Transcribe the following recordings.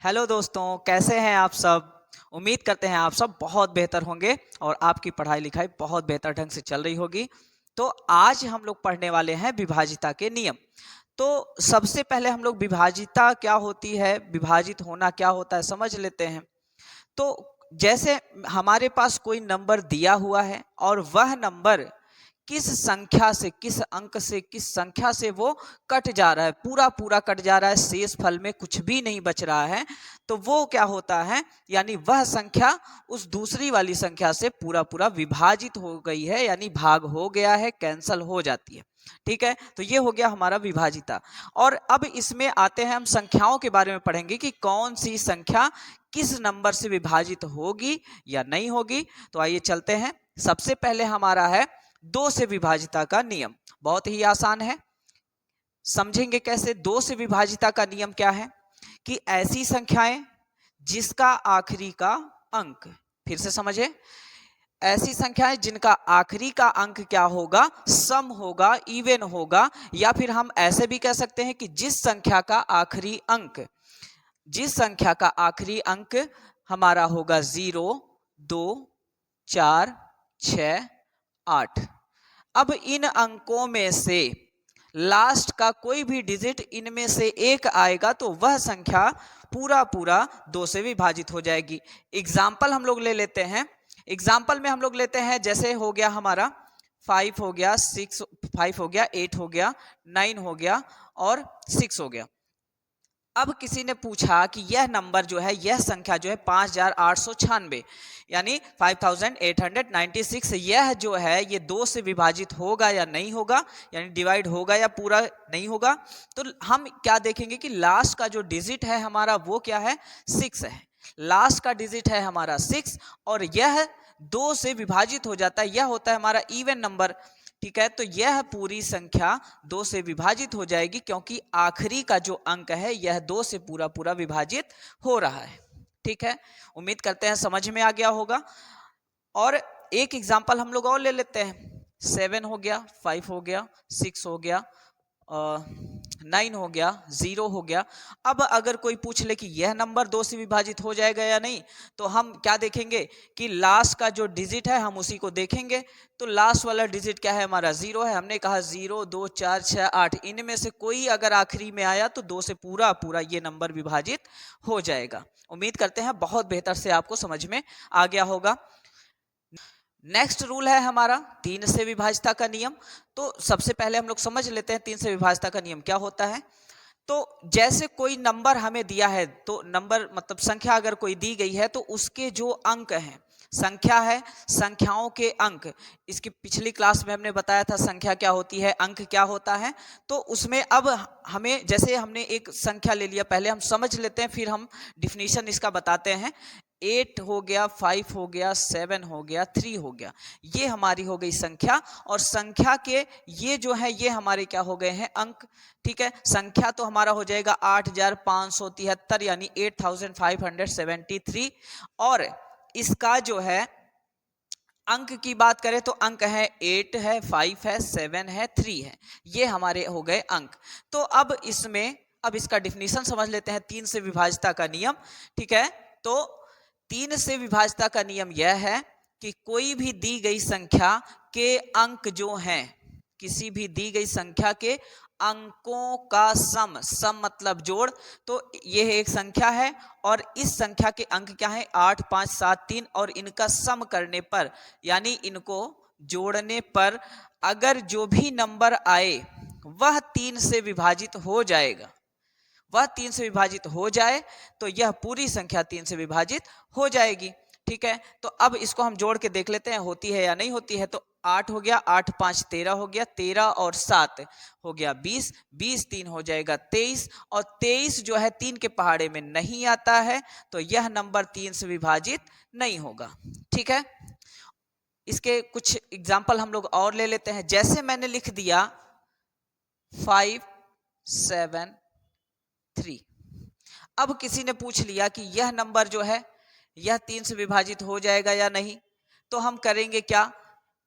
Hello दोस्तों, कैसे हैं आप सब। उम्मीद करते हैं आप सब बहुत बेहतर होंगे और आपकी पढ़ाई लिखाई बहुत बेहतर ढंग से चल रही होगी। तो आज हम लोग पढ़ने वाले हैं विभाजिता के नियम। तो सबसे पहले हम लोग विभाजिता क्या होती है, विभाजित होना क्या होता है समझ लेते हैं। तो जैसे हमारे पास कोई नंबर दिया हुआ है और वह नंबर किस संख्या से, किस अंक से, किस संख्या से वो कट जा रहा है, पूरा पूरा कट जा रहा है, शेष फल में कुछ भी नहीं बच रहा है, तो वो क्या होता है, यानी वह संख्या उस दूसरी वाली संख्या से पूरा पूरा विभाजित हो गई है, यानी भाग हो गया है, कैंसल हो जाती है। ठीक है, तो ये हो गया हमारा विभाजिता। और अब इसमें आते हैं, हम संख्याओं के बारे में पढ़ेंगे कि कौन सी संख्या किस नंबर से विभाजित होगी या नहीं होगी। तो आइए चलते हैं। सबसे पहले हमारा है 2 से विभाजिता का नियम। बहुत ही आसान है, समझेंगे कैसे। 2 से विभाजिता का नियम क्या है कि ऐसी संख्याएं जिसका आखिरी का अंक, फिर से समझे, ऐसी संख्याएं जिनका आखिरी का अंक क्या होगा, सम होगा, इवन होगा, या फिर हम ऐसे भी कह सकते हैं कि जिस संख्या का आखिरी अंक, जिस संख्या का आखिरी अंक हमारा होगा 0, 2, 4, 6, 8। अब इन अंकों में से लास्ट का कोई भी डिजिट इनमें से एक आएगा तो वह संख्या पूरा पूरा 2 से विभाजित हो जाएगी। एग्जाम्पल हम लोग ले लेते हैं। एग्जाम्पल में हम लोग लेते हैं, जैसे हो गया हमारा 5 हो गया, 6, 5 हो गया, 8 हो गया, 9 हो गया और 6 हो गया। अब किसी ने पूछा कि यह नंबर जो है, यह संख्या जो है 5896, यानी 5896, यह जो है ये 2 से विभाजित होगा या नहीं होगा, यानी डिवाइड होगा या पूरा नहीं होगा। तो हम क्या देखेंगे कि लास्ट का जो डिजिट है हमारा वो क्या है, 6 है। लास्ट का डिजिट है हमारा 6 और यह 2 से विभाजित हो जाता है, यह होता है हमारा इवन नंबर। ठीक है, तो यह पूरी संख्या 2 से विभाजित हो जाएगी क्योंकि आखिरी का जो अंक है यह 2 से पूरा पूरा विभाजित हो रहा है। ठीक है, उम्मीद करते हैं समझ में आ गया होगा। और एक एग्जांपल हम लोग और ले लेते हैं। 7 हो गया, 5 हो गया, 6 हो गया, 9 हो गया, 0 हो गया। अब अगर कोई पूछ ले कि यह नंबर 2 से विभाजित हो जाएगा या नहीं, तो हम क्या देखेंगे कि लास्ट का जो डिजिट है हम उसी को देखेंगे। तो लास्ट वाला डिजिट क्या है हमारा, 0 है। हमने कहा 0, 2, 4, 6, 8, इनमें से कोई अगर आखिरी में आया तो 2 से पूरा पूरा ये नंबर विभाजित हो जाएगा। उम्मीद करते हैं बहुत बेहतर से आपको समझ में आ गया होगा। नेक्स्ट रूल है हमारा 3 से विभाजिता का नियम। तो सबसे पहले हम लोग समझ लेते हैं 3 से विभाजिता का नियम क्या होता है। तो जैसे कोई नंबर हमें दिया है, तो नंबर मतलब संख्या अगर कोई दी गई है तो उसके जो अंक हैं, संख्या है, संख्याओं के अंक, इसकी पिछली क्लास में हमने बताया था संख्या क्या होती है, अंक क्या होता है। तो उसमें अब हमें, जैसे हमने एक संख्या ले लिया, पहले हम समझ लेते हैं फिर हम डिफिनीशन इसका बताते हैं। 8 हो गया, 5 हो गया, 7 हो गया, 3 हो गया, ये हमारी हो गई संख्या। और संख्या के ये जो है ये हमारे क्या हो गए हैं, अंक। ठीक है, संख्या तो हमारा हो जाएगा 8573, यानी 8573। और इसका जो है अंक की बात करें तो अंक है 8 है, 5 है, 7 है, 3 है, ये हमारे हो गए अंक। तो अब इसमें, अब इसका डिफिनीशन समझ लेते हैं 3 से विभाजिता का नियम। ठीक है, तो 3 से विभाजिता का नियम यह है कि कोई भी दी गई संख्या के अंक जो हैं, किसी भी दी गई संख्या के अंकों का सम, सम मतलब जोड़। तो यह एक संख्या है और इस संख्या के अंक क्या है, 8, 5, 7, 3, और इनका सम करने पर, यानी इनको जोड़ने पर अगर जो भी नंबर आए वह 3 से विभाजित हो जाएगा, वह 3 से विभाजित हो जाए तो यह पूरी संख्या 3 से विभाजित हो जाएगी। ठीक है, तो अब इसको हम जोड़ के देख लेते हैं होती है या नहीं होती है। तो 8 हो गया, 8, 5, 13 हो गया, 13 और 7 हो गया 20, 20, 3 हो जाएगा 23, और 23 जो है 3 के पहाड़े में नहीं आता है, तो यह नंबर 3 से विभाजित नहीं होगा। ठीक है, इसके कुछ एग्जाम्पल हम लोग और ले लेते हैं। जैसे मैंने लिख दिया 5, 7, 3। अब किसी ने पूछ लिया कि यह नंबर जो है यह 3 से विभाजित हो जाएगा या नहीं। तो हम करेंगे क्या,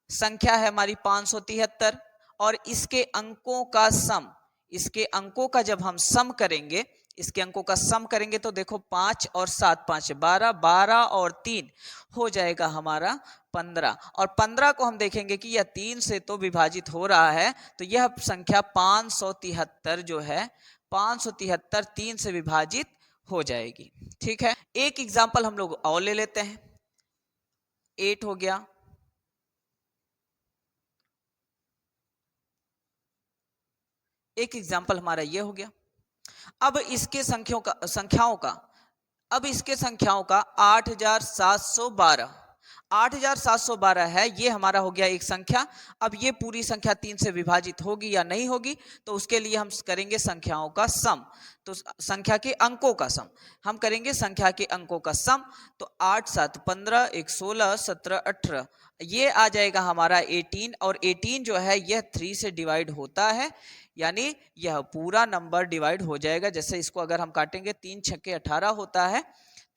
संख्या है हमारी 573 और इसके अंकों का सम, इसके अंकों का जब हम सम करेंगे इसके अंकों का सम करेंगे तो देखो 5 और 7, 5 12, 12 और 3 हो जाएगा हमारा 15। और 15 को हम देखेंगे कि यह 3 से तो विभाजित हो रहा है, तो यह संख्या 573 जो है 573 3 से विभाजित हो जाएगी। ठीक है, एक एग्जाम्पल हम लोग और ले लेते हैं। 8 हो गया, एक एग्जाम्पल हमारा ये हो गया। अब इसके संख्याओं का अब इसके संख्याओं का 8712 8712 है, ये हमारा हो गया एक संख्या। अब ये पूरी संख्या 3 से विभाजित होगी या नहीं होगी, तो उसके लिए हम करेंगे संख्याओं का सम। तो संख्या के अंकों का सम हम करेंगे, संख्या के अंकों का सम। तो 8 7 15, 1 16, 17 18, ये आ जाएगा हमारा 18। और 18 जो है यह 3 से डिवाइड होता है, यानी यह पूरा नंबर डिवाइड हो जाएगा। जैसे इसको अगर हम काटेंगे 3 छक्के 18 होता है,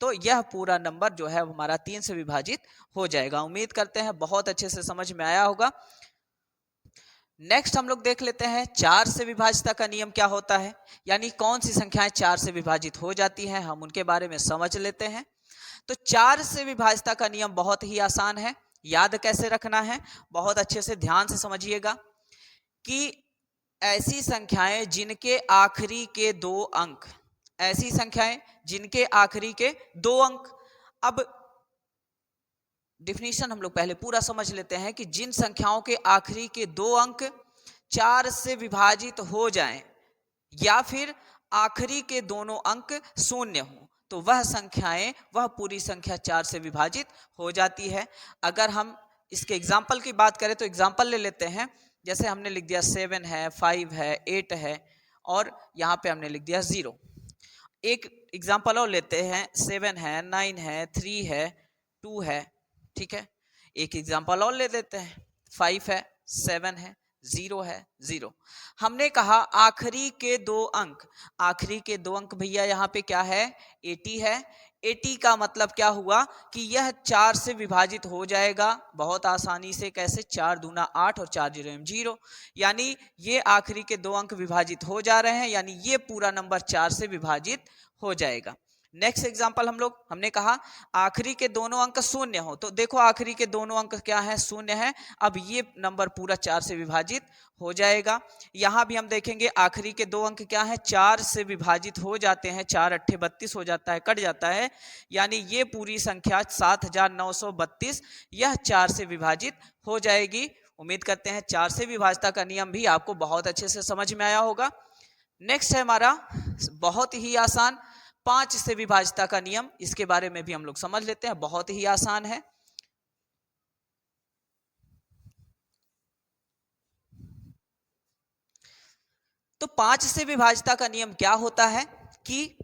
तो यह पूरा नंबर जो है हमारा 3 से विभाजित हो जाएगा। उम्मीद करते हैं बहुत अच्छे से समझ में आया होगा। नेक्स्ट हम लोग देख लेते हैं 4 से विभाजिता का नियम क्या होता है, यानी कौन सी संख्याएं 4 से विभाजित हो जाती हैं, हम उनके बारे में समझ लेते हैं। तो 4 से विभाजिता का नियम बहुत ही आसान है। याद कैसे रखना है, बहुत अच्छे से ध्यान से समझिएगा कि ऐसी संख्याएं जिनके आखिरी के 2 अंक, ऐसी संख्याएं जिनके आखिरी के 2 अंक। अब डिफिनीशन हम लोग पहले पूरा समझ लेते हैं कि जिन संख्याओं के आखिरी के 2 अंक 4 से विभाजित हो जाएं या फिर आखिरी के दोनों अंक शून्य हो, तो वह संख्याएं, वह पूरी संख्या 4 से विभाजित हो जाती है। अगर हम इसके एग्जाम्पल की बात करें तो एग्जाम्पल ले लेते हैं। जैसे हमने लिख दिया 7 है, 5 है, 8 है और यहाँ पे हमने लिख दिया 0। एक एग्जाम्पल और लेते हैं, 7 है, 9 है, 3 है, 2 है। ठीक है, एक एग्जाम्पल और ले लेते हैं, 5 है, 7 है, 0 है, 0। हमने कहा आखिरी के 2 अंक, आखिरी के 2 अंक भैया यहाँ पे क्या है, 80 है। 80 का मतलब क्या हुआ कि यह 4 से विभाजित हो जाएगा बहुत आसानी से। कैसे, 4 दूना 8 और 4 0 0, यानी ये आखिरी के 2 अंक विभाजित हो जा रहे हैं, यानी ये पूरा नंबर 4 से विभाजित हो जाएगा। नेक्स्ट एग्जांपल हमने कहा आखिरी के दोनों अंक शून्य हो, तो देखो आखिरी के दोनों अंक क्या है, शून्य है। अब ये नंबर पूरा 4 से विभाजित हो जाएगा। यहाँ भी हम देखेंगे आखिरी के 2 अंक क्या है, 4 से विभाजित हो जाते हैं, 4 8 32 हो जाता है, कट जाता है, यानी ये पूरी संख्या 7932 यह 4 से विभाजित हो जाएगी। उम्मीद करते हैं 4 से विभाजिता का नियम भी आपको बहुत अच्छे से समझ में आया होगा। नेक्स्ट है हमारा बहुत ही आसान 5 से विभाजिता का नियम। इसके बारे में भी हम लोग समझ लेते हैं, बहुत ही आसान है। तो 5 से विभाजिता का नियम क्या होता है कि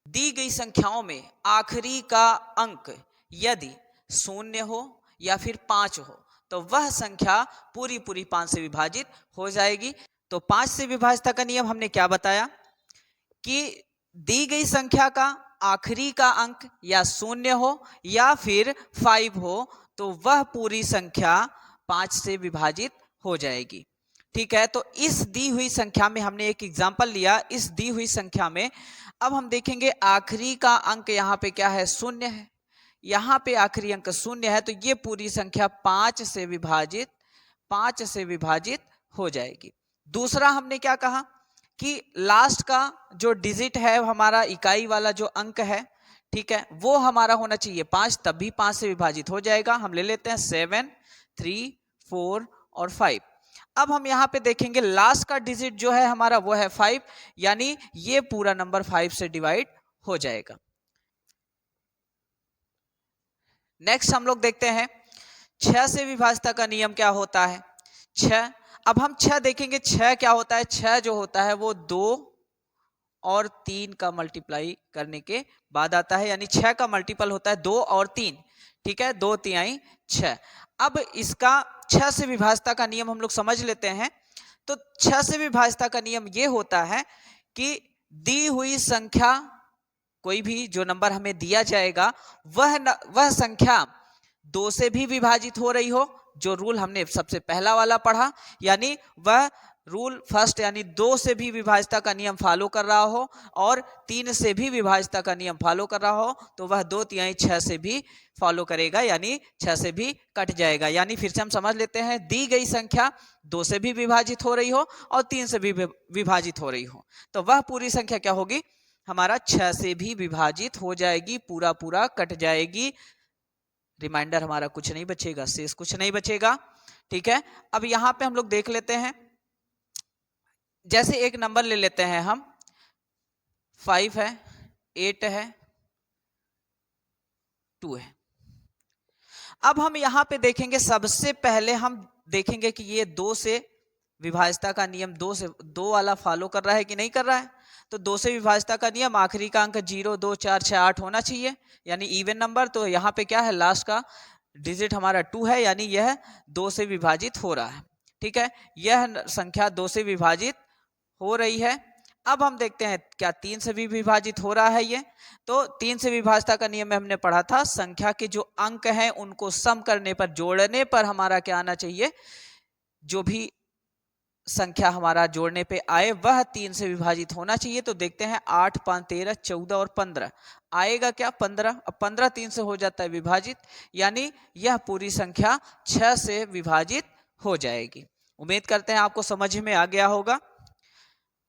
दी गई संख्याओं में आखिरी का अंक यदि 0 हो या फिर 5 हो, तो वह संख्या पूरी 5 से विभाजित हो जाएगी। तो 5 से विभाजिता का नियम हमने क्या बताया कि दी गई संख्या का आखिरी का अंक या 0 हो या फिर 5 हो, तो वह पूरी संख्या 5 से विभाजित हो जाएगी। ठीक है, तो इस दी हुई संख्या में हमने एक एग्जाम्पल लिया। इस दी हुई संख्या में अब हम देखेंगे आखिरी का अंक यहाँ पे क्या है, 0 है। यहाँ पे आखिरी अंक 0 है, तो ये पूरी संख्या 5 से विभाजित हो जाएगी। दूसरा हमने क्या कहा कि लास्ट का जो डिजिट है हमारा, इकाई वाला जो अंक है, ठीक है, वो हमारा होना चाहिए 5, तब भी 5 से विभाजित हो जाएगा। हम ले लेते हैं 7 3 4 और 5। अब हम यहाँ पे देखेंगे लास्ट का डिजिट जो है हमारा वो है 5, यानी ये पूरा नंबर 5 से डिवाइड हो जाएगा। नेक्स्ट हम लोग देखते हैं 6 से विभाजिता का नियम क्या होता है। 6, अब हम 6 देखेंगे। 6 क्या होता है, 6 जो होता है वो 2 और 3 का मल्टीप्लाई करने के बाद आता है, यानी 6 का मल्टीपल होता है 2 और 3। ठीक है, 2 3 6। अब इसका 6 से विभाजिता का नियम हम लोग समझ लेते हैं। तो 6 से विभाजिता का नियम ये होता है कि दी हुई संख्या, कोई भी जो नंबर हमें दिया जाएगा वह संख्या 2 से भी विभाजित हो रही हो, जो रूल हमने सबसे पहला वाला पढ़ा, यानी वह रूल फर्स्ट यानी 2 से भी विभाज्यता का नियम फॉलो कर रहा हो और 3 से भी विभाज्यता का नियम फॉलो कर रहा हो तो वह 2/3 6 से भी फॉलो करेगा, यानी 6 से भी कट जाएगा। यानी फिर से हम समझ लेते हैं, दी गई संख्या 2 से भी विभाजित हो रही हो और 3 से भी विभाजित हो रही हो तो वह पूरी संख्या क्या होगी, हमारा 6 से भी विभाजित हो जाएगी, पूरा पूरा कट जाएगी। रिमाइंडर हमारा कुछ नहीं बचेगा, शेष कुछ नहीं बचेगा। ठीक है, अब यहां पे हम लोग देख लेते हैं, जैसे एक नंबर ले लेते हैं हम, 5 है, 8 है, 2 है। अब हम यहां पे देखेंगे, सबसे पहले हम देखेंगे कि ये 2 से विभाज्यता का नियम 2 वाला फॉलो कर रहा है कि नहीं कर रहा है। तो 2 से विभाज्यता का नियम आखिरी का अंक 0 2 4 6 8 होना चाहिए, यानी इवन नंबर। तो यहाँ पे क्या है, लास्ट का डिजिट हमारा 2 है, यानी यह 2 से विभाजित हो रहा है। ठीक है, यह संख्या 2 से विभाजित हो रही है। अब हम देखते हैं क्या 3 से भी विभाजित हो रहा है ये। तो 3 से विभाज्यता का नियम में हमने पढ़ा था, संख्या के जो अंक हैं उनको सम करने पर, जोड़ने पर हमारा क्या आना चाहिए, जो भी संख्या हमारा जोड़ने पे आए वह 3 से विभाजित होना चाहिए। तो देखते हैं 8 5 13 14 और 15 आएगा क्या, 15। अब 15 3 से हो जाता है विभाजित, यानी यह पूरी संख्या 6 से विभाजित हो जाएगी। उम्मीद करते हैं आपको समझ में आ गया होगा।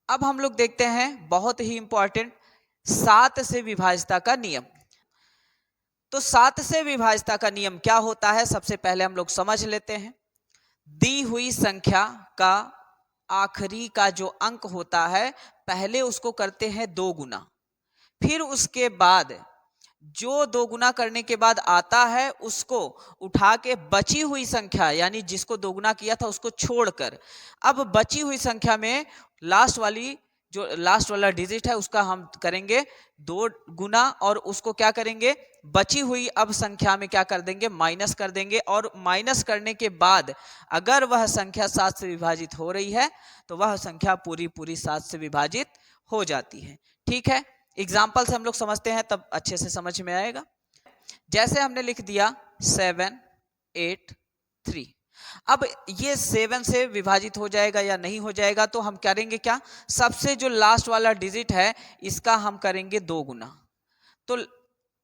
अब हम लोग देखते हैं बहुत ही इंपॉर्टेंट 7 से विभाज्यता का नियम। तो 7 से विभाज्यता का नियम क्या होता है, सबसे पहले हम लोग समझ लेते हैं। दी हुई संख्या का आखिरी का जो अंक होता है, पहले उसको करते हैं 2 गुना, फिर उसके बाद जो 2 गुना करने के बाद आता है उसको उठा के बची हुई संख्या, यानी जिसको 2 गुना किया था उसको छोड़कर, अब बची हुई संख्या में लास्ट वाला डिजिट है उसका हम करेंगे 2 गुना और उसको क्या करेंगे, बची हुई अब संख्या में क्या कर देंगे, माइनस कर देंगे। और माइनस करने के बाद अगर वह संख्या 7 से विभाजित हो रही है तो वह संख्या पूरी 7 से विभाजित हो जाती है। ठीक है, एग्जाम्पल से हम लोग समझते हैं तब अच्छे से समझ में आएगा। जैसे हमने लिख दिया 7 8 3, अब ये 7 से विभाजित हो जाएगा या नहीं हो जाएगा, तो हम करेंगे क्या, सबसे जो लास्ट वाला डिजिट है इसका हम करेंगे 2 गुना। तो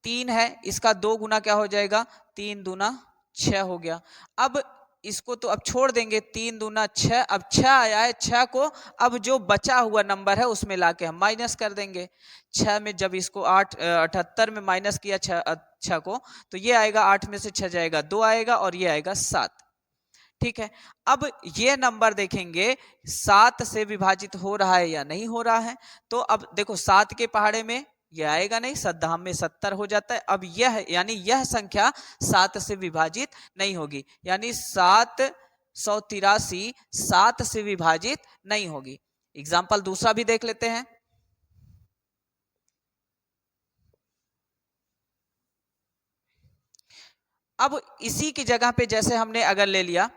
3 है, इसका 2 गुना क्या हो जाएगा, 3 दूना 6 हो गया। अब इसको तो अब छोड़ देंगे, 3 दूना 6, अब 6 आया है, 6 को अब जो बचा हुआ नंबर है उसमें लाके हम माइनस कर देंगे। 6 में जब इसको 78 में माइनस किया 6 को, तो ये आएगा 8 में से 6 जाएगा 2 आएगा और ये आएगा 7। ठीक है, अब ये नंबर देखेंगे 7 से विभाजित हो रहा है या नहीं हो रहा है। तो अब देखो 7 के पहाड़े में यह आएगा नहीं, सद्धाम में 70 हो जाता है। अब यह यानी यह संख्या 7 से विभाजित नहीं होगी, यानी 783 7 से विभाजित नहीं होगी। एग्जाम्पल दूसरा भी देख लेते हैं। अब इसी की जगह पे जैसे हमने अगर ले लिया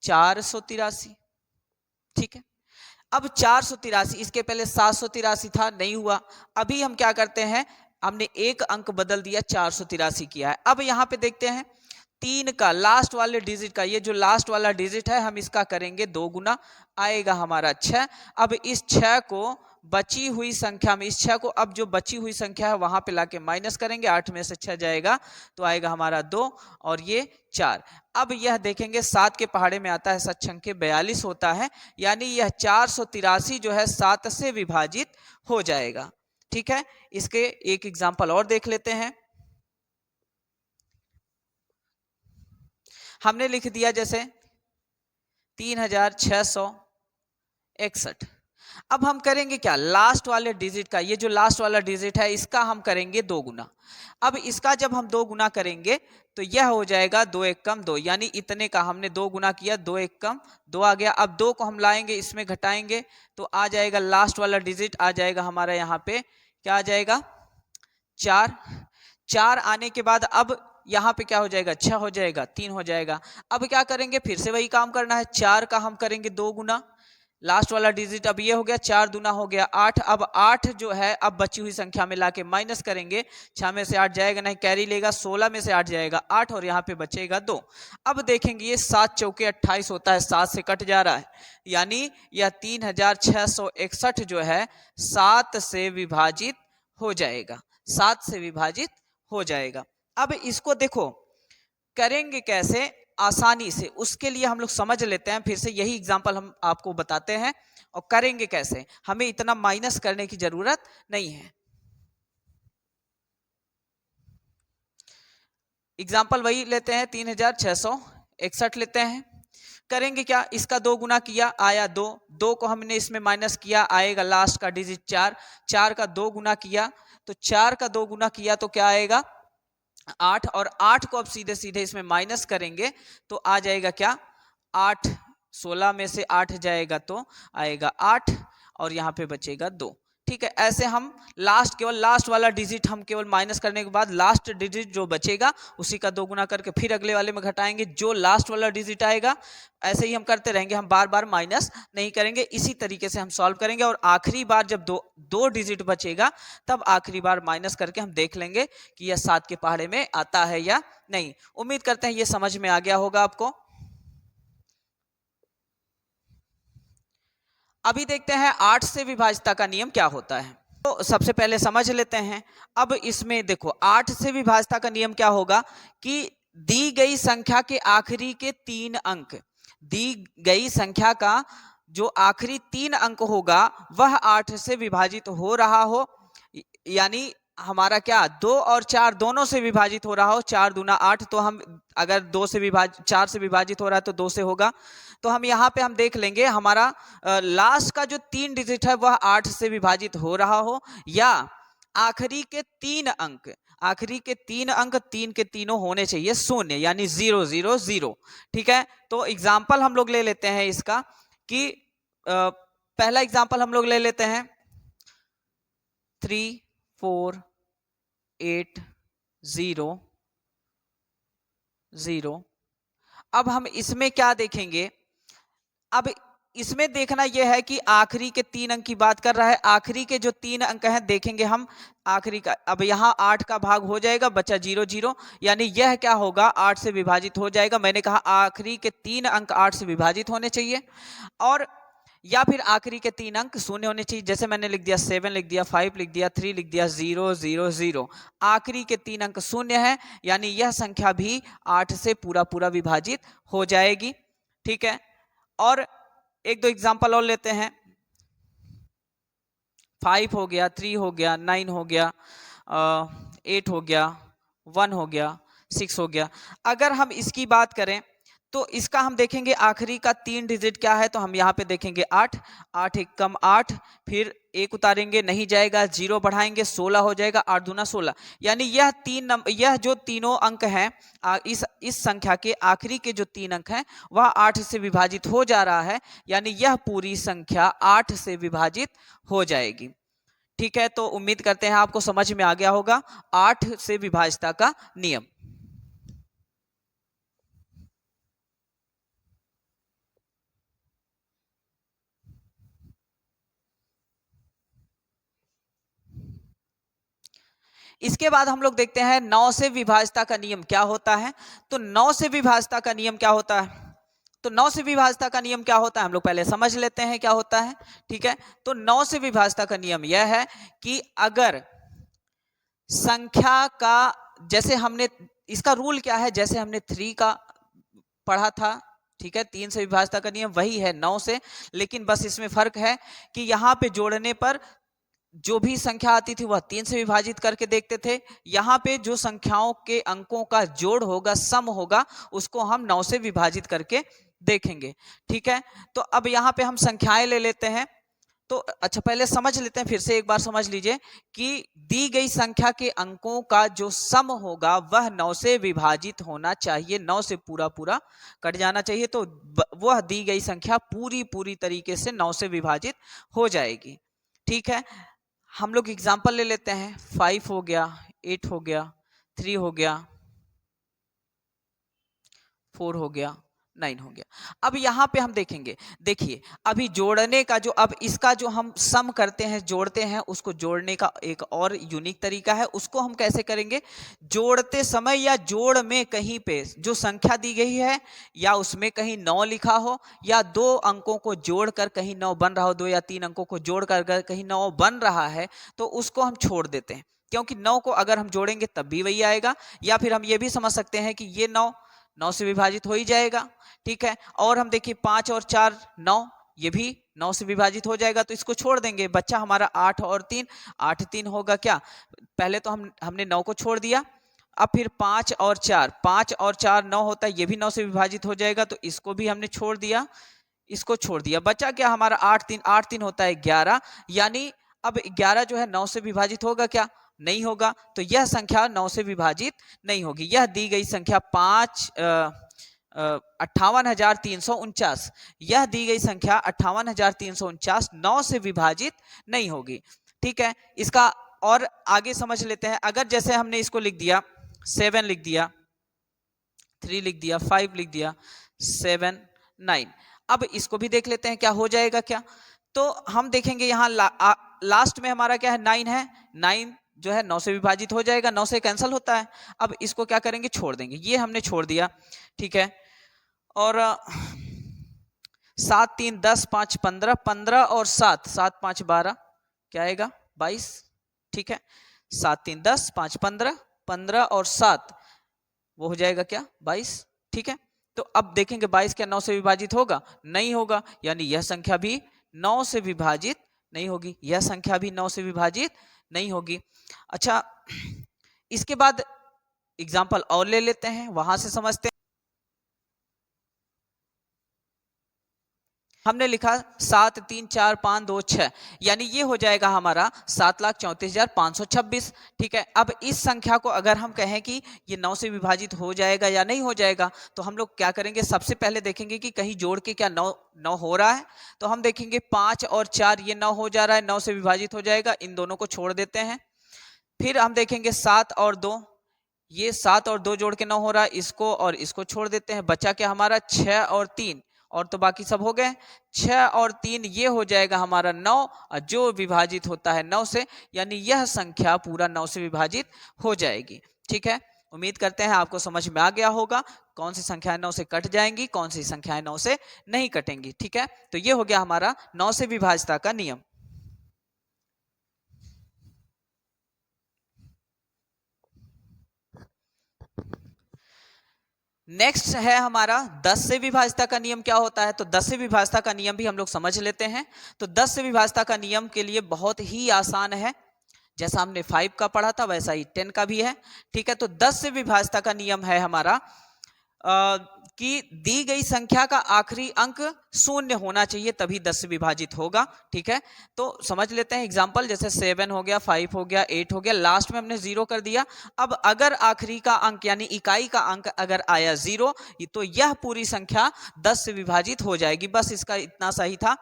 483, ठीक है, अब 483, इसके पहले 783 था, नहीं हुआ। अभी हम क्या करते हैं, हमने एक अंक बदल दिया, 483 किया है। अब यहां पे देखते हैं 3 का लास्ट वाले डिजिट का, ये जो लास्ट वाला डिजिट है हम इसका करेंगे 2 गुना, आएगा हमारा 6। अब इस 6 को बची हुई संख्या में, इस 6 को अब जो बची हुई संख्या है वहां पे लाके माइनस करेंगे, 8 में से 6 जाएगा तो आएगा हमारा 2 और ये 4। अब यह देखेंगे 7 के पहाड़े में आता है सतसंख्य 42 होता है, यानी यह 483 जो है 7 से विभाजित हो जाएगा। ठीक है, इसके एक एग्जाम्पल और देख लेते हैं। हमने लिख दिया जैसे 3661। अब हम करेंगे क्या, लास्ट वाले डिजिट का, ये जो लास्ट वाला डिजिट है इसका हम करेंगे 2 गुना। अब इसका जब हम 2 गुना करेंगे तो यह हो जाएगा 2 1 कम 2, यानी इतने का हमने 2 गुना किया, 2 1 कम 2 आ गया। अब 2 को हम लाएंगे इसमें घटाएंगे तो आ जाएगा लास्ट वाला डिजिट आ जाएगा हमारा यहाँ पे क्या आ जाएगा 4। 4 आने के बाद अब यहाँ पे क्या हो जाएगा 6 हो जाएगा, 3 हो जाएगा। अब क्या करेंगे, फिर से वही काम करना है, 4 का हम करेंगे 2 गुना, लास्ट वाला डिजिट अब ये हो गया, 4 दूना हो गया 8। अब 8 जो है अब बची हुई संख्या में लाके माइनस करेंगे, 6 में से 8 जाएगा नहीं, कैरी लेगा, 16 में से 8 जाएगा 8 और यहाँ पे बचेगा 2। अब देखेंगे ये 7 चौके 28 होता है, 7 से कट जा रहा है, यानी यह 3661 जो है 7 से विभाजित हो जाएगा, 7 से विभाजित हो जाएगा। अब इसको देखो करेंगे कैसे आसानी से, उसके लिए हम लोग समझ लेते हैं फिर से, यही एग्जांपल हम आपको बताते हैं और करेंगे कैसे, हमें इतना माइनस करने की जरूरत नहीं है। एग्जांपल वही लेते हैं, 3661 लेते हैं। करेंगे क्या, इसका 2 गुना किया आया 2, 2 को हमने इसमें माइनस किया, आएगा लास्ट का डिजिट 4, 4 का 2 गुना किया तो 4 का 2 गुना किया तो क्या आएगा 8, और 8 को अब सीधे सीधे इसमें माइनस करेंगे तो आ जाएगा क्या 8, 16 में से 8 जाएगा तो आएगा 8 और यहाँ पे बचेगा 2। ठीक है, ऐसे हम केवल लास्ट वाला डिजिट हम केवल माइनस करने के बाद लास्ट डिजिट जो बचेगा उसी का 2 गुना करके फिर अगले वाले में घटाएंगे, जो लास्ट वाला डिजिट आएगा ऐसे ही हम करते रहेंगे, हम बार बार माइनस नहीं करेंगे। इसी तरीके से हम सॉल्व करेंगे और आखिरी बार जब दो डिजिट बचेगा तब आखिरी बार माइनस करके हम देख लेंगे कि यह 7 के पहाड़े में आता है या नहीं। उम्मीद करते हैं ये समझ में आ गया होगा आपको। अभी देखते हैं 8 से विभाज्यता का नियम क्या होता है। तो सबसे पहले समझ लेते हैं। अब इसमें देखो 8 से विभाज्यता का नियम क्या होगा कि दी गई संख्या के आखिरी के 3 अंक, दी गई संख्या का जो आखिरी 3 अंक होगा वह 8 से विभाजित हो रहा हो, यानी हमारा क्या 2 और 4 दोनों से विभाजित हो रहा हो, 4 दूना 8, तो हम अगर 4 से विभाजित हो रहा है तो 2 से होगा। तो हम यहाँ पे हम देख लेंगे हमारा लास्ट का जो 3 डिजिट है वह 8 से विभाजित हो रहा हो, या आखिरी के 3 अंक, आखिरी के 3 अंक 3 के तीनों होने चाहिए 0, यानी 0 0 0। ठीक है, तो एग्जाम्पल हम लोग ले लेते हैं इसका कि पहला एग्जाम्पल हम लोग ले लेते हैं 3 4 8 0 0। अब हम इसमें क्या देखेंगे, अब इसमें देखना यह है कि आखिरी के 3 अंक की बात कर रहा है, आखिरी के जो 3 अंक हैं देखेंगे हम आखिरी का, अब यहाँ 8 का भाग हो जाएगा, बचा 0 0, यानी यह क्या होगा 8 से विभाजित हो जाएगा। मैंने कहा आखिरी के 3 अंक 8 से विभाजित होने चाहिए, और या फिर आखिरी के 3 अंक शून्य होने चाहिए, जैसे मैंने लिख दिया 7 लिख दिया 5 लिख दिया 3 लिख दिया 0 0 0। आखिरी के 3 अंक शून्य है, यानी यह संख्या भी 8 से पूरा पूरा विभाजित हो जाएगी। ठीक है, और एक दो एग्जांपल और लेते हैं। 5 हो गया, 3 हो गया, 9 हो गया, 8 हो गया, 1 हो गया, 6 हो गया। अगर हम इसकी बात करें तो इसका हम देखेंगे आखिरी का 3 डिजिट क्या है, तो हम यहाँ पे देखेंगे 8, 8 एक कम 8, फिर 1 उतारेंगे नहीं जाएगा, 0 बढ़ाएंगे 16 हो जाएगा, 8 दूना 16, यानी यह जो तीनों अंक हैं इस संख्या के आखिरी के जो 3 अंक हैं वह 8 से विभाजित हो जा रहा है, यानी यह पूरी संख्या 8 से विभाजित हो जाएगी। ठीक है, तो उम्मीद करते हैं आपको समझ में आ गया होगा 8 से विभाज्यता का नियम। इसके बाद हम लोग देखते हैं 9 से विभाज्यता का नियम क्या होता है। तो 9 से विभाज्यता का नियम क्या होता है, तो 9 से विभाज्यता का नियम क्या होता है हम लोग पहले समझ लेते हैं क्या होता है। ठीक है, तो 9 से विभाज्यता का नियम यह है कि अगर संख्या का, जैसे हमने इसका रूल क्या है, जैसे हमने 3 का पढ़ा था, ठीक है, 3 से विभाज्यता का नियम वही है 9 से, लेकिन बस इसमें फर्क है कि यहाँ पे जोड़ने पर जो भी संख्या आती थी वह 3 से विभाजित करके देखते थे, यहाँ पे जो संख्याओं के अंकों का जोड़ होगा, सम होगा, उसको हम 9 से विभाजित करके देखेंगे। ठीक है, तो अब यहाँ पे हम संख्याएं ले लेते हैं। तो अच्छा पहले समझ लेते हैं, फिर से एक बार समझ लीजिए कि दी गई संख्या के अंकों का जो सम होगा वह 9 से विभाजित होना चाहिए, 9 से पूरा पूरा कट जाना चाहिए, तो वह दी गई संख्या पूरी पूरी तरीके से 9 से विभाजित हो जाएगी। ठीक है, हम लोग एग्जाम्पल ले लेते हैं। 5 हो गया, 8 हो गया, 3 हो गया, 4 हो गया, 9 हो गया। अब यहाँ पे हम देखेंगे, देखिए अभी जोड़ने का जो, अब इसका जो हम सम करते हैं, जोड़ते हैं, उसको जोड़ने का एक और यूनिक तरीका है। उसको हम कैसे करेंगे, जोड़ते समय या जोड़ में कहीं पे जो संख्या दी गई है या उसमें कहीं 9 लिखा हो, या 2 अंकों को जोड़कर कहीं 9 बन रहा हो, 2 या 3 अंकों को जोड़कर कहीं 9 बन रहा है, तो उसको हम छोड़ देते हैं, क्योंकि 9 को अगर हम जोड़ेंगे तब भी वही आएगा। या फिर हम ये भी समझ सकते हैं कि ये 9 से विभाजित हो ही जाएगा, ठीक है। और हम देखिए 5 और 4 9, ये भी 9 से विभाजित हो जाएगा, तो इसको छोड़ देंगे। बच्चा हमारा 8 और 3, 8 3 होगा क्या, पहले तो हमने 9 को छोड़ दिया। अब फिर 5 और 4, 5 और 4 9 होता है, ये भी 9 से विभाजित हो जाएगा, तो इसको भी हमने छोड़ दिया, इसको छोड़ दिया। बचा क्या हमारा 8 3 होता है 11, यानी अब 11 जो है 9 से विभाजित होगा क्या, नहीं होगा। तो यह संख्या 9 से विभाजित नहीं होगी। यह दी गई संख्या 58,349, यह दी गई संख्या 58,349 9 से विभाजित नहीं होगी, ठीक है। इसका और आगे समझ लेते हैं। अगर जैसे हमने इसको लिख दिया 7 लिख दिया, 3 लिख दिया, 5 लिख दिया, 7 9, अब इसको भी देख लेते हैं क्या हो जाएगा क्या। तो हम देखेंगे यहाँ लास्ट में हमारा क्या है, 9 है, 9 जो है 9 से विभाजित हो जाएगा, 9 से कैंसिल होता है। अब इसको क्या करेंगे, छोड़ देंगे, ये हमने छोड़ दिया, ठीक है। और 7 3 10 5 15, 15 और 7, 7 5 12, क्या आएगा 22, ठीक है। 7 3 10 5 15, 15 और 7 वो हो जाएगा क्या 22, ठीक है। तो अब देखेंगे 22 क्या 9 से विभाजित होगा, नहीं होगा, यानी यह संख्या भी 9 से विभाजित नहीं होगी, यह संख्या भी 9 से विभाजित नहीं होगी। अच्छा, इसके बाद एग्जाम्पल और ले लेते हैं, वहां से समझते हैं। हमने लिखा 7 3 4 5 2 6, यानी ये हो जाएगा हमारा 7,34,526, ठीक है। अब इस संख्या को अगर हम कहें कि ये 9 से विभाजित हो जाएगा या नहीं हो जाएगा, तो हम लोग क्या करेंगे, सबसे पहले देखेंगे कि कहीं जोड़ के क्या 9 हो रहा है। तो हम देखेंगे 5 और 4 ये 9 हो जा रहा है, 9 से विभाजित हो जाएगा, इन दोनों को छोड़ देते हैं। फिर हम देखेंगे 7 और 2, ये 7 और 2 जोड़ के 9 हो रहा है, इसको और इसको छोड़ देते हैं। बचा क्या हमारा 6 और 3, और तो बाकी सब हो गए। 6 और 3 ये हो जाएगा हमारा 9, जो विभाजित होता है 9 से, यानी यह संख्या पूरा 9 से विभाजित हो जाएगी, ठीक है। उम्मीद करते हैं आपको समझ में आ गया होगा कौन सी संख्याएं 9 से कट जाएंगी, कौन सी संख्याएं 9 से नहीं कटेंगी, ठीक है। तो ये हो गया हमारा 9 से विभाज्यता का नियम। नेक्स्ट है हमारा 10 से विभाज्यता का नियम क्या होता है। तो 10 से विभाज्यता का नियम भी हम लोग समझ लेते हैं। तो 10 से विभाज्यता का नियम के लिए बहुत ही आसान है, जैसा हमने 5 का पढ़ा था वैसा ही 10 का भी है, ठीक है। तो 10 से विभाज्यता का नियम है हमारा कि दी गई संख्या का आखिरी अंक 0 होना चाहिए, तभी 10 से विभाजित होगा, ठीक है। तो समझ लेते हैं एग्जांपल, जैसे 7 हो गया, 5 हो गया, 8 हो गया, लास्ट में हमने 0 कर दिया। अब अगर आखिरी का अंक यानी इकाई का अंक अगर आया 0, तो यह पूरी संख्या 10 से विभाजित हो जाएगी। बस इसका इतना सही था,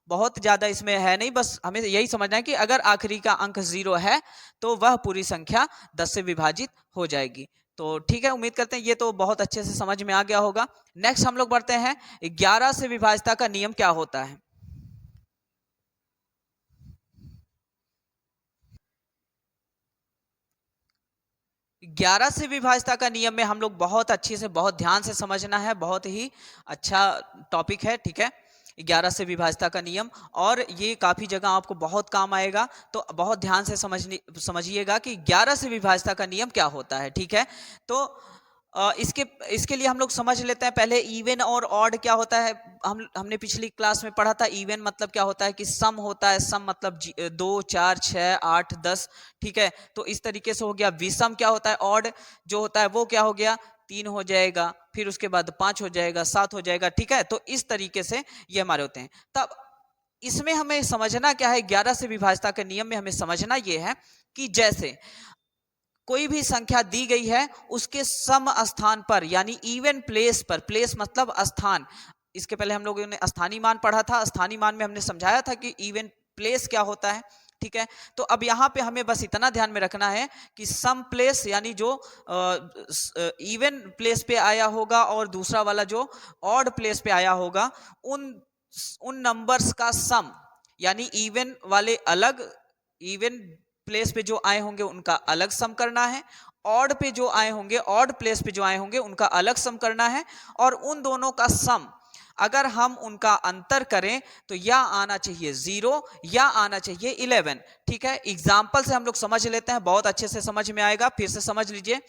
बहुत ज्यादा इसमें है नहीं, बस हमें यही समझना है कि अगर आखिरी का अंक 0 है तो वह पूरी संख्या 10 से विभाजित हो जाएगी। तो ठीक है, उम्मीद करते हैं ये तो बहुत अच्छे से समझ में आ गया होगा। नेक्स्ट हम लोग बढ़ते हैं 11 से विभाज्यता का नियम क्या होता है। 11 से विभाज्यता का नियम में हम लोग बहुत अच्छे से, बहुत ध्यान से समझना है, बहुत ही अच्छा टॉपिक है, ठीक है। 11 से विभाज्यता का नियम, और ये काफी जगह आपको बहुत काम आएगा, तो बहुत ध्यान से समझिएगा कि 11 से विभाज्यता का नियम क्या होता है, ठीक है। तो इसके लिए हम लोग समझ लेते हैं पहले इवन और ऑड क्या होता है। हमने पिछली क्लास में पढ़ा था इवन मतलब क्या होता है कि सम होता है, सम मतलब 2 4 6 8 10, ठीक है। तो इस तरीके से हो गया। विषम क्या होता है, ऑड जो होता है वो क्या हो गया, 3 हो जाएगा, फिर उसके बाद 5 हो जाएगा, 7 हो जाएगा, ठीक है। तो इस तरीके से ये हमारे होते हैं। तब इसमें हमें समझना क्या है, 11 से विभाज्यता के नियम में हमें समझना ये है कि जैसे कोई भी संख्या दी गई है, उसके सम स्थान पर यानी इवन प्लेस पर, प्लेस मतलब स्थान, इसके पहले हम लोगों ने स्थानीय मान पढ़ा था, स्थानीय मान में हमने समझाया था कि इवन प्लेस क्या होता है, ठीक है। तो अब यहाँ पे हमें बस इतना ध्यान में रखना है कि सम प्लेस यानी जो इवन प्लेस पे आया होगा और दूसरा वाला जो ऑड प्लेस पे आया होगा, उन नंबर्स का सम, यानी इवन वाले अलग, इवन प्लेस पे जो आए होंगे उनका अलग सम करना है, ऑड पे जो आए होंगे, ऑड प्लेस पे जो आए होंगे उनका अलग सम करना है, और उन दोनों का सम अगर हम उनका अंतर करें तो या आना चाहिए 0 या आना चाहिए 11। ठीक है, एग्जाम्पल से हम लोग समझ लेते हैं, बहुत अच्छे से समझ में आएगा। फिर से समझ लीजिए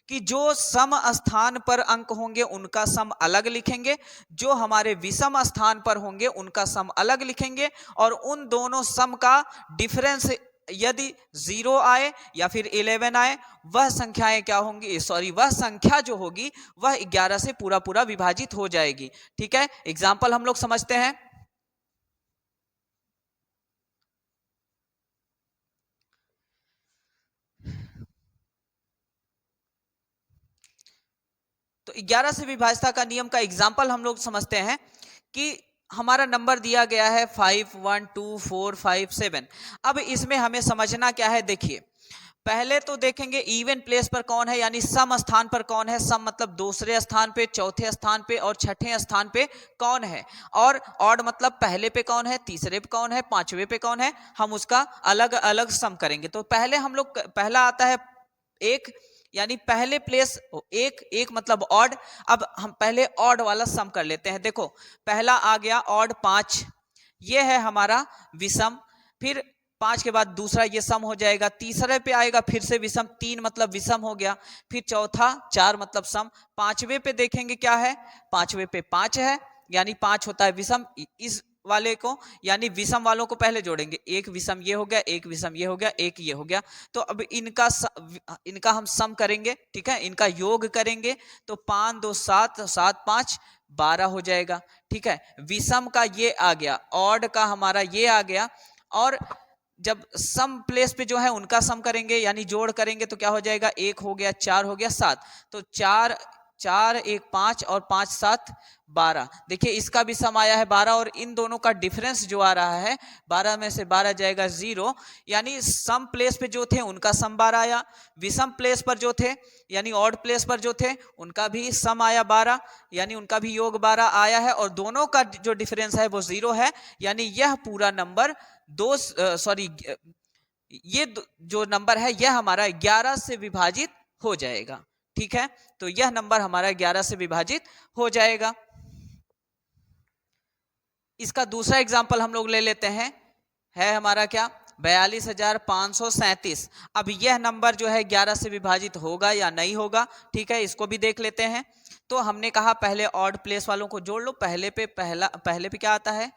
कि जो सम स्थान पर अंक होंगे उनका सम अलग लिखेंगे, जो हमारे विषम स्थान पर होंगे उनका सम अलग लिखेंगे, और उन दोनों सम का डिफरेंस यदि 0 आए या फिर 11 आए, वह संख्याएं क्या होंगी, सॉरी वह संख्या जो होगी वह 11 से पूरा पूरा विभाजित हो जाएगी। ठीक है, एग्जाम्पल हम लोग समझते हैं। तो 11 से विभाज्यता का नियम का एग्जाम्पल हम लोग समझते हैं कि हमारा नंबर दिया गया है 5 1 2 4 5 7। अब इसमें हमें समझना क्या है, देखिए पहले तो देखेंगे इवन प्लेस पर कौन है, यानी सम स्थान पर कौन है। सम मतलब दूसरे स्थान पे, चौथे स्थान पे और छठे स्थान पे कौन है, और ऑड मतलब पहले पे कौन है, तीसरे पे कौन है, पांचवे पे कौन है, हम उसका अलग अलग सम करेंगे। तो पहले हम लोग, पहला आता है एक, यानी पहले प्लेस एक, एक मतलब ऑड। अब हम पहले ऑड वाला सम कर लेते हैं। देखो पहला आ गया ऑड 5, ये है हमारा विषम। फिर 5 के बाद दूसरा ये सम हो जाएगा, तीसरे पे आएगा फिर से विषम, 3 मतलब विषम हो गया, फिर चौथा 4 मतलब सम, पांचवे पे देखेंगे क्या है, पांचवे पे 5 है, यानी 5 होता है विषम। इस वाले को यानी विषम वालों को पहले जोड़ेंगे, एक विषम ये हो गया, एक विषम ये हो गया, एक ये हो गया। तो अब इनका हम सम करेंगे, ठीक है, इनका योग करेंगे तो 5 2 7, 7 5 12 हो जाएगा। ठीक है, विषम का ये आ गया, ऑड का हमारा ये आ गया, और जब सम प्लेस पे जो है उनका सम करेंगे यानी जोड़ करेंगे तो क्या हो जाएगा, 1 हो गया, 4 हो गया, 7। तो 4 4 1 5 और 5 7 12। देखिए इसका भी सम आया है 12, और इन दोनों का डिफरेंस जो आ रहा है 12 में से 12 जाएगा 0, यानी सम प्लेस पे जो थे उनका सम 12 आया, विषम प्लेस पर जो थे यानी ऑड प्लेस पर जो थे उनका भी सम आया 12, यानी उनका भी योग 12 आया है, और दोनों का जो डिफरेंस है वो 0 है, यानी यह पूरा नंबर ये जो नंबर है यह हमारा 11 से विभाजित हो जाएगा। ठीक है, तो यह नंबर हमारा 11 से विभाजित हो जाएगा। इसका दूसरा एग्जांपल हम लोग ले लेते हैं, है हमारा क्या, 42,537। अब यह नंबर जो है 11 से विभाजित होगा या नहीं होगा, ठीक है, इसको भी देख लेते हैं। तो हमने कहा पहले ऑड प्लेस वालों को जोड़ लो, पहले पे क्या आता है,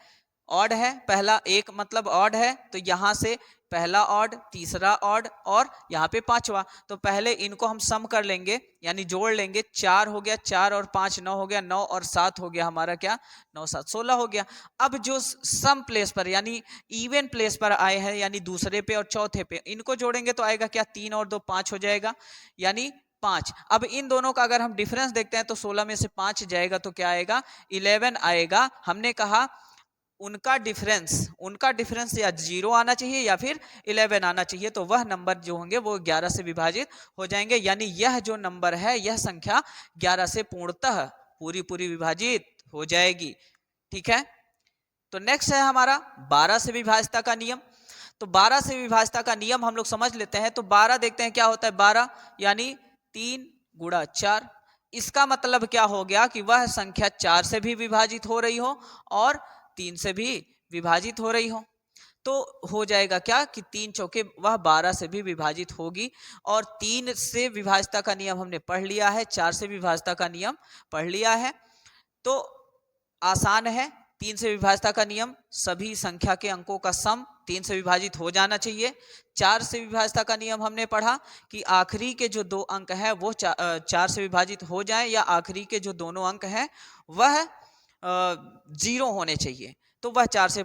ऑड है, पहला एक मतलब ऑड है, तो यहां से पहला ऑड, तीसरा ऑड और यहाँ पे पांचवा। तो पहले इनको हम सम कर लेंगे यानी जोड़ लेंगे, 4 हो गया, 4 और 5 9 हो गया, 9 और 7 हो गया हमारा क्या, 9 7 16 हो गया। अब जो सम प्लेस पर यानी इवन प्लेस पर आए हैं यानी दूसरे पे और चौथे पे, इनको जोड़ेंगे तो आएगा क्या, 3 और 2 5 हो जाएगा, यानी 5। अब इन दोनों का अगर हम डिफरेंस देखते हैं तो 16 में से 5 जाएगा तो क्या आएगा, 11 आएगा। हमने कहा उनका डिफरेंस या 0 आना चाहिए या फिर 11 आना चाहिए, तो वह नंबर जो होंगे वो 11 से विभाजित हो जाएंगे, यानी यह जो नंबर है यह संख्या 11 से पूर्णतः पूरी विभाजित हो जाएगी। ठीक है, तो नेक्स्ट है हमारा 12 से विभाज्यता का नियम। तो 12 से विभाज्यता का नियम हम लोग समझ लेते हैं। तो 12 देखते हैं क्या होता है, 12 यानी 3 गुणा 4। इसका मतलब क्या हो गया कि वह संख्या 4 से भी विभाजित हो रही हो और 3 से भी विभाजित हो रही हो, तो हो जाएगा क्या कि 3 चौके वह 12 से भी विभाजित होगी। और 3 से विभाज्यता का नियम हमने पढ़ लिया है, 4 से विभाज्यता का नियम पढ़ लिया है, तो आसान है। 3 से विभाज्यता का नियम, सभी संख्या के अंकों का सम 3 से विभाजित हो जाना चाहिए। 4 से विभाज्यता का नियम हमने पढ़ा कि आखिरी के जो 2 अंक हैं वो 4 से विभाजित हो जाएं, या आखिरी के जो दोनों अंक हैं वह 0 होने चाहिए, तो वह 4 से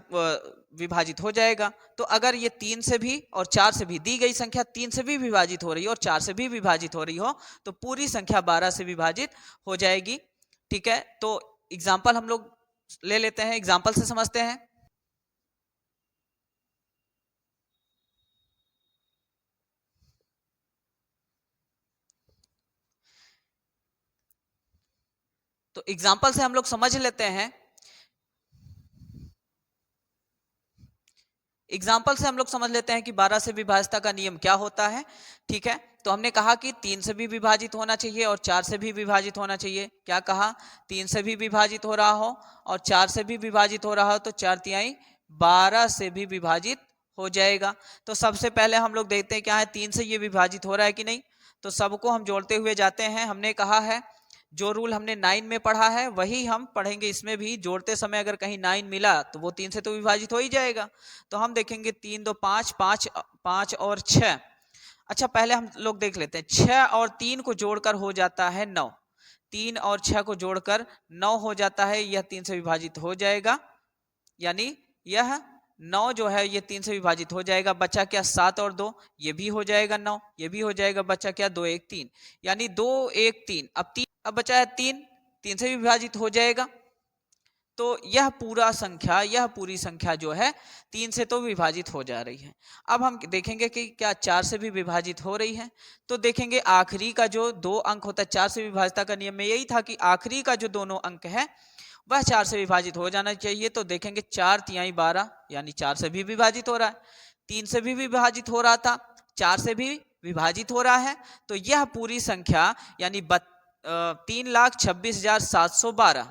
विभाजित हो जाएगा। तो अगर ये 3 से भी और 4 से भी, दी गई संख्या 3 से भी विभाजित हो रही हो और 4 से भी विभाजित हो रही हो, तो पूरी संख्या 12 से विभाजित हो जाएगी। ठीक है, तो एग्जाम्पल हम लोग ले लेते हैं, एग्जाम्पल से समझते हैं। तो एग्जाम्पल से हम लोग समझ लेते हैं, एग्जाम्पल से हम लोग समझ लेते हैं कि 12 से विभाज्यता का नियम क्या होता है। ठीक है, तो हमने कहा कि 3 से भी विभाजित होना चाहिए और 4 से भी विभाजित होना चाहिए। क्या कहा? 3 से भी विभाजित हो रहा हो और 4 से भी विभाजित हो रहा हो तो 4 12 से भी विभाजित हो जाएगा। तो सबसे पहले हम लोग देखते हैं क्या है, 3 से ये विभाजित हो रहा है कि नहीं। तो सबको हम जोड़ते हुए जाते हैं। हमने कहा है जो रूल हमने 9 में पढ़ा है वही हम पढ़ेंगे इसमें भी। जोड़ते समय अगर कहीं 9 मिला तो वो 3 से तो विभाजित हो ही जाएगा। तो हम देखेंगे 3 2 5, 5 और 6। अच्छा, पहले हम लोग देख लेते हैं 6 और 3 को जोड़कर हो जाता है 9। 3 और 6 को जोड़कर 9 हो जाता है, यह 3 से विभाजित हो जाएगा। यानी यह 9 जो है ये 3 से विभाजित हो जाएगा। बचा क्या? 7 और 2, ये भी हो जाएगा 9, ये भी हो जाएगा। बचा क्या? 2 1 3, यानी 2 1 3। अब बचा है 3, 3 से विभाजित हो जाएगा। तो यह पूरी संख्या जो है 3 से तो विभाजित हो जा रही है। अब हम देखेंगे कि क्या 4 से भी विभाजित हो रही है। तो देखेंगे आखिरी का जो 2 अंक होता है, 4 से विभाजित का नियम में यही था कि आखिरी का जो दोनों अंक है वह 4 से विभाजित हो जाना चाहिए। तो देखेंगे 4 तिहाई 12, यानी 4 से भी विभाजित हो रहा है। 3 से भी विभाजित हो रहा था, 4 से भी विभाजित हो रहा है। तो यह पूरी संख्या यानी 3,26,712,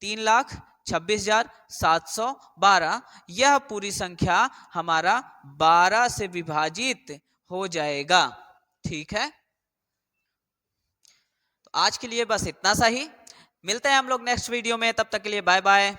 3,26,712, यह पूरी संख्या हमारा 12 से विभाजित हो जाएगा। ठीक है, तो आज के लिए बस इतना सा ही। मिलते हैं हम लोग नेक्स्ट वीडियो में, तब तक के लिए बाय बाय।